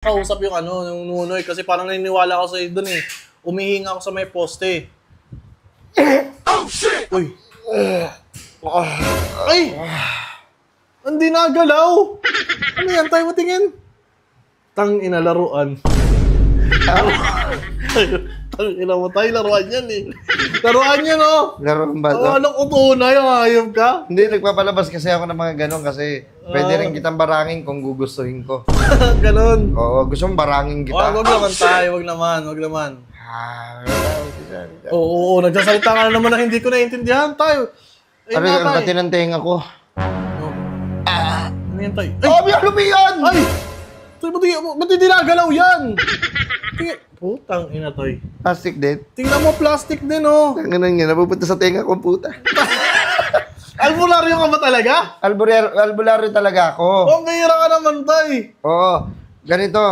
kausap yung yung nunoy kasi parang naniniwala ako sa doon eh. Umihinga ako sa may poste. Oh shit! Uy. Ay! Hindi nagalaw. Ano yan? Tayo matingin. Tang inalaruan. Tang ina mo tayo, laruan yan eh. Laruan yan oh. Laruan ba? Anong utunay? Ayop ka? Hindi, nagpapalabas kasi ako ng mga ganon kasi pwede rin kitang barangin kung gugustuhin ko. Ganon. Oo, gusto mong barangin kita. Wag naman tayo, wag naman. Oo, nagsasalita ka na naman na hindi ko naiintindihan tayo. Ano yung kati ng tenga ko? Ano yan tayo? Oh, lumiyan! Ay! Ba't hindi nagalaw yan? Putang ina tayo. Plastic din? Tingnan mo, plastic din oh. Ganun nga, napupunta sa tenga ko, puta. Albularyo ka ba talaga? Albularyo talaga ako. Oh, mayroon ka naman tayo. Oo, ganito.